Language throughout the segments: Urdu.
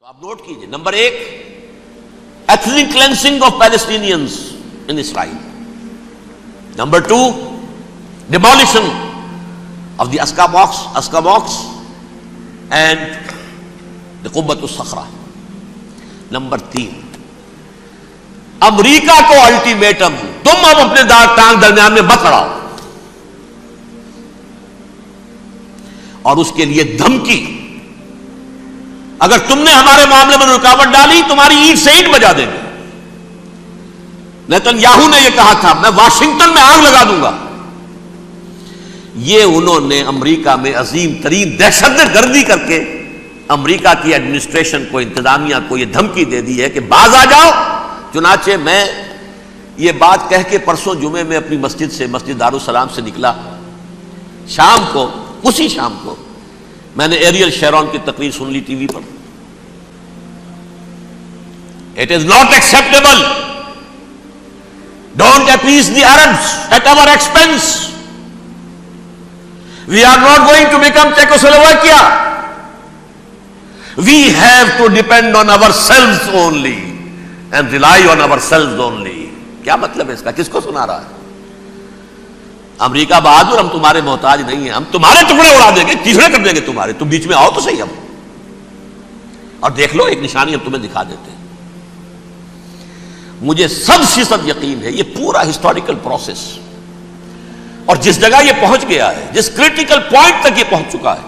آپ نوٹ کیجئے، نمبر 1 ethnic cleansing of Palestinians in Israel. نمبر 2 demolition of the Aska box and the Qubbat al-Sakhra. Number 3 امریکہ کو الٹیمیٹم، تم اب اپنے ٹانگ درمیان میں مت اڑاؤ، اور اس کے لیے دھمکی، اگر تم نے ہمارے معاملے میں رکاوٹ ڈالی تمہاری اینٹ سے اینٹ بجا دیں گے. نیتن یاہو نے یہ کہا تھا میں واشنگٹن میں آگ لگا دوں گا. یہ انہوں نے امریکہ میں عظیم ترین دہشت گردی کر کے امریکہ کی ایڈمنسٹریشن کو، انتظامیہ کو یہ دھمکی دے دی ہے کہ باز آ جاؤ. چنانچہ میں یہ بات کہہ کے پرسوں جمعے میں اپنی مسجد سے، مسجد دارالسلام سے نکلا، شام کو، اسی شام کو میں نے ایریل شیرون کی تقریر سن لی T V per. It is not acceptable. Don't appease the Arabs at our expense. We are not going to become Czechoslovakia. We have to depend on ourselves only and rely on ourselves only. کیا مطلب ہے اس کا؟ کس کو سنا رہا ہے؟ امریکہ بہادر، ہم تمہارے محتاج نہیں ہیں، ہم تمہارے ٹکڑے اڑا دیں گے، ٹکڑے کر دیں گے تمہارے، تم بیچ میں آؤ تو صحیح. اب اور دیکھ لو ایک نشانی ہم تمہیں دکھا دیتے ہیں. مجھے 100% یقین ہے یہ پورا ہسٹوریکل پروسیس، اور جس جگہ یہ پہنچ گیا ہے، جس کریٹیکل پوائنٹ تک یہ پہنچ چکا ہے،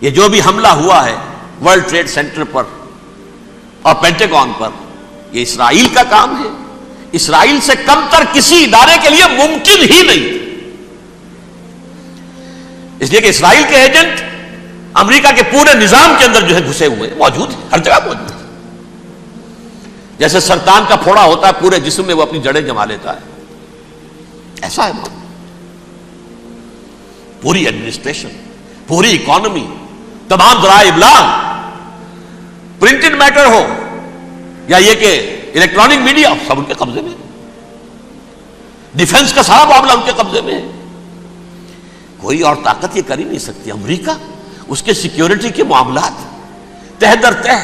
یہ جو بھی حملہ ہوا ہے ورلڈ ٹریڈ سینٹر پر اور پینٹاگون پر، یہ اسرائیل کا کام ہے. اسرائیل سے کم تر کسی ادارے کے لیے ممکن ہی نہیں، اس لیے کہ اسرائیل کے ایجنٹ امریکہ کے پورے نظام کے اندر جو ہے گھسے ہوئے موجود ہیں، ہر جگہ موجود ہیں. جیسے سرطان کا پھوڑا ہوتا ہے پورے جسم میں، وہ اپنی جڑیں جما لیتا ہے، ایسا ہے معاملہ. پوری ایڈمنسٹریشن، پوری اکانومی، تمام ذرائع ابلاغ، پرنٹڈ میٹر ہو یا یہ کہ الیکٹرانک میڈیا، سب ان کے قبضے میں. ڈیفنس کا سارا معاملہ ان کے قبضے میں ہے. کوئی اور طاقت یہ کر ہی نہیں سکتی. امریکہ، اس کے سیکیورٹی کے معاملات تہ در تہ،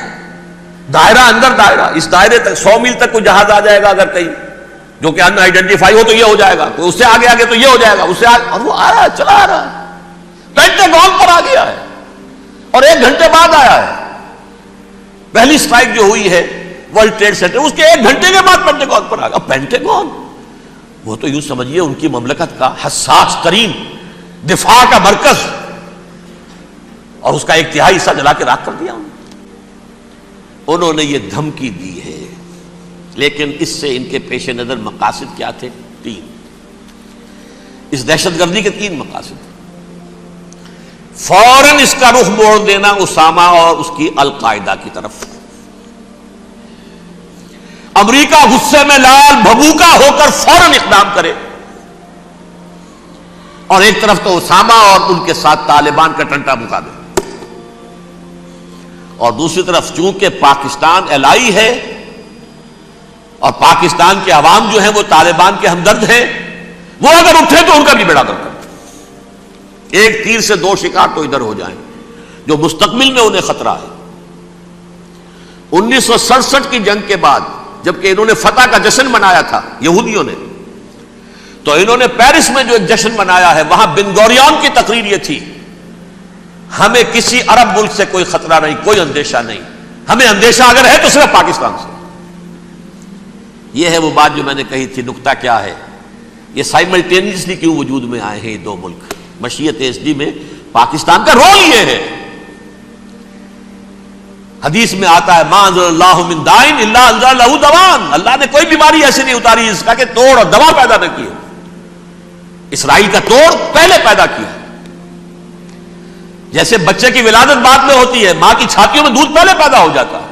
دائرہ اندر دائرہ، اس دائرے تک 100 میل تک کوئی جہاز آ جائے گا اگر کہیں جو کہ ان آئیڈینٹیفائی ہو تو یہ ہو جائے گا، کوئی اس سے آگے آگے تو یہ ہو جائے گا، اس سے آگے، اور وہ آ رہا ہے، چلا آ رہا ہے. پینٹاگون پر آ گیا ہے اور 1 گھنٹے بعد آیا ہے. پہلی سٹرائک جو ہوئی ہے ورلڈ ٹریڈ سینٹر، اس کے 1 گھنٹے کے بعد پینٹاگون پر آ گیا. پینٹاگون وہ تو یوں سمجھیے ان کی مملکت کا حساس ترین دفاع کا مرکز، اور اس کا 1/3 حصہ جلا کے راکھ کر دیا. انہوں نے یہ دھمکی دی ہے، لیکن اس سے ان کے پیش نظر مقاصد کیا تھے؟ 3. اس دہشت گردی کے 3 مقاصد. فوراً اس کا رخ موڑ دینا اسامہ اور اس کی القاعدہ کی طرف. امریکہ غصے میں لال بھبوکا ہو کر فوراً اقدام کرے، اور ایک طرف تو اسامہ اور ان کے ساتھ طالبان کا ٹنٹا مکا دے، اور دوسری طرف چونکہ پاکستان الائی ہے اور پاکستان کے عوام جو ہیں وہ طالبان کے ہمدرد ہیں، وہ اگر اٹھے تو ان کا بھی بیڑا گرک. ایک تیر سے 2 شکار تو ادھر ہو جائیں، جو مستقبل میں انہیں خطرہ ہے. 1967 کی جنگ کے بعد جبکہ انہوں نے فتح کا جشن منایا تھا یہودیوں نے، تو انہوں نے پیرس میں جو ایک جشن منایا ہے، وہاں بن گوریون کی تقریر یہ تھی، ہمیں کسی عرب ملک سے کوئی خطرہ نہیں، کوئی اندیشہ نہیں، ہمیں اندیشہ اگر ہے تو صرف پاکستان سے. یہ ہے وہ بات جو میں نے کہی تھی. نکتہ کیا ہے؟ یہ سائملٹینیسلی کیوں وجود میں آئے ہیں یہ 2 ملک؟ مشیت ایس ڈی میں پاکستان کا رول یہ ہے. حدیث میں آتا ہے ما انزل اللہ من دائن الا انزل لہ دوان، اللہ نے کوئی بیماری ایسی نہیں اتاری اس کا کہ توڑ اور دوا پیدا نہ کی. اسرائیل کا توڑ پہلے پیدا کیا. جیسے بچے کی ولادت بعد میں ہوتی ہے، ماں کی چھاتیوں میں دودھ پہلے پیدا ہو جاتا ہے.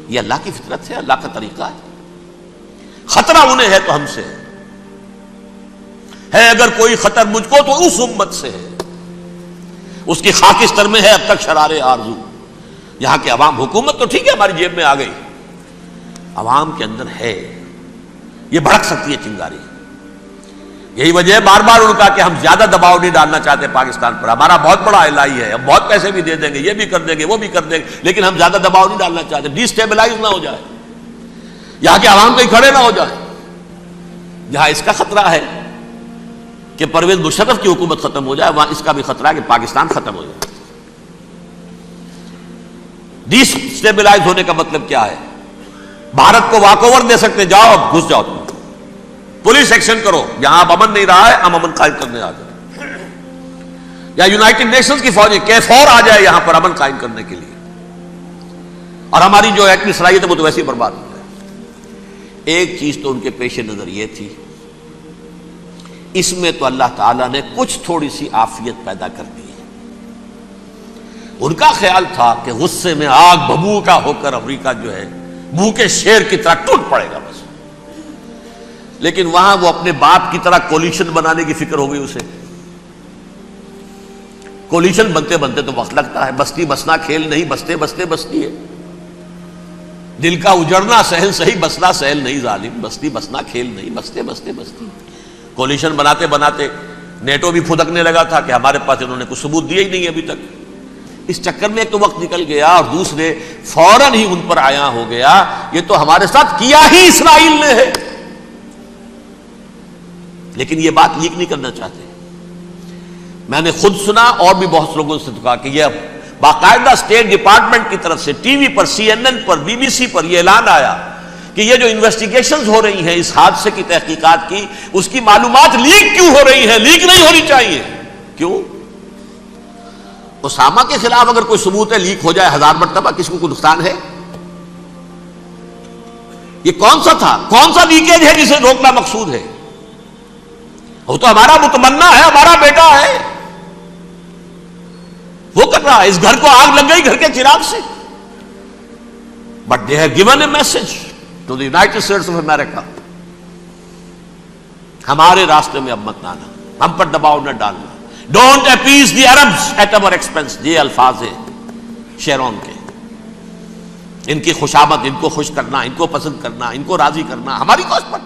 یہ اللہ کی فطرت ہے، اللہ کا طریقہ ہے. خطرہ انہیں ہے تو ہم سے ہے. اگر کوئی خطر مجھ کو تو اس امت سے ہے، اس کی خاکستر میں ہے اب تک شرار آرزو. یہاں کے عوام، حکومت تو ٹھیک ہے ہماری جیب میں آ گئی، عوام کے اندر ہے، یہ بھڑک سکتی ہے چنگاری. یہی وجہ ہے بار بار ان کا کہ ہم زیادہ دباؤ نہیں ڈالنا چاہتے پاکستان پر. ہمارا بہت بڑا الہی ہے, ہم بہت پیسے بھی دے دیں گے, یہ بھی کر دیں گے, وہ بھی کر دیں گے, لیکن ہم زیادہ دباؤ نہیں ڈالنا چاہتے, ڈیسٹیبلائز نہ ہو جائے, یہاں کے عوام کہیں کھڑے نہ ہو جائے. جہاں اس کا خطرہ ہے کہ پرویز مشرف کی حکومت ختم ہو جائے, وہاں اس کا بھی خطرہ ہے کہ پاکستان ختم ہو جائے. ڈیسٹیبلائز ہونے کا مطلب کیا ہے؟ بھارت کو واک اوور دے سکتے, جاؤ گھس جاؤ تم, پولیس ایکشن کرو, یہاں اب امن نہیں رہا ہے, ہم امن قائم کرنے آ جائیں, یا یونائٹڈ نیشنز کی فوجیں K4 آ جائے یہاں پر امن قائم کرنے کے لیے, اور ہماری جو ایٹمی صلاحیت ہے وہ تو ویسے ہی برباد ہو جائے. ایک چیز تو ان کے پیش نظر یہ تھی, اس میں تو اللہ تعالیٰ نے کچھ تھوڑی سی عافیت پیدا کر دی ہے. ان کا خیال تھا کہ غصے میں آگ ببوکا ہو کر امریکہ جو ہے بھوکے شیر کی طرح ٹوٹ پڑے گا بس, لیکن وہاں وہ اپنے باپ کی طرح کولیشن بنانے کی فکر ہو گئی اسے. کولیشن بنتے بنتے تو وقت لگتا ہے, بستی بسنا کھیل نہیں, بستے بستے بستی ہے. دل کا اجڑنا سہل صحیح, بسنا سہل نہیں ظالم, بستی بسنا کھیل نہیں, بستے بستے بستی. کولیشن بناتے بناتے نیٹو بھی پھدکنے لگا تھا کہ ہمارے پاس انہوں نے کچھ ثبوت دیا ہی نہیں ابھی تک. اس چکر میں ایک تو وقت نکل گیا, اور دوسرے فوراً ہی ان پر آیا ہو گیا یہ تو ہمارے ساتھ کیا ہی اسرائیل نے ہے. لیکن یہ بات لیک نہیں کرنا چاہتے. میں نے خود سنا اور بھی بہت لوگوں سے کہا کہ یہ باقاعدہ اسٹیٹ ڈپارٹمنٹ کی طرف سے ٹی وی پر, CNN پر, BBC پر یہ اعلان آیا کہ یہ جو انویسٹیگیشنز ہو رہی ہیں اس حادثے کی تحقیقات کی, اس کی معلومات لیک کیوں ہو رہی ہیں, لیک نہیں ہونی چاہیے. کیوں؟ اسامہ کے خلاف اگر کوئی ثبوت ہے لیک ہو جائے 1000 مرتبہ, کس کو کوئی نقصان ہے؟ یہ کون سا تھا, کون سا لیکیج ہے جسے روکنا مقصود ہے؟ وہ تو ہمارا متمنا ہے, ہمارا بیٹا ہے, وہ کر رہا ہے. اس گھر کو آگ لگ گئی گھر کے چراغ سے, but they have given a message to the United States of America, ہمارے راستے میں اب مت آنا, ہم پر دباؤ نہ ڈالنا, don't appease the Arabs at our expense. یہ الفاظ ہیں شیرون کے. ان کی خوشامد, ان کو خوش کرنا, ان کو پسند کرنا, ان کو راضی کرنا ہماری کوشش پر.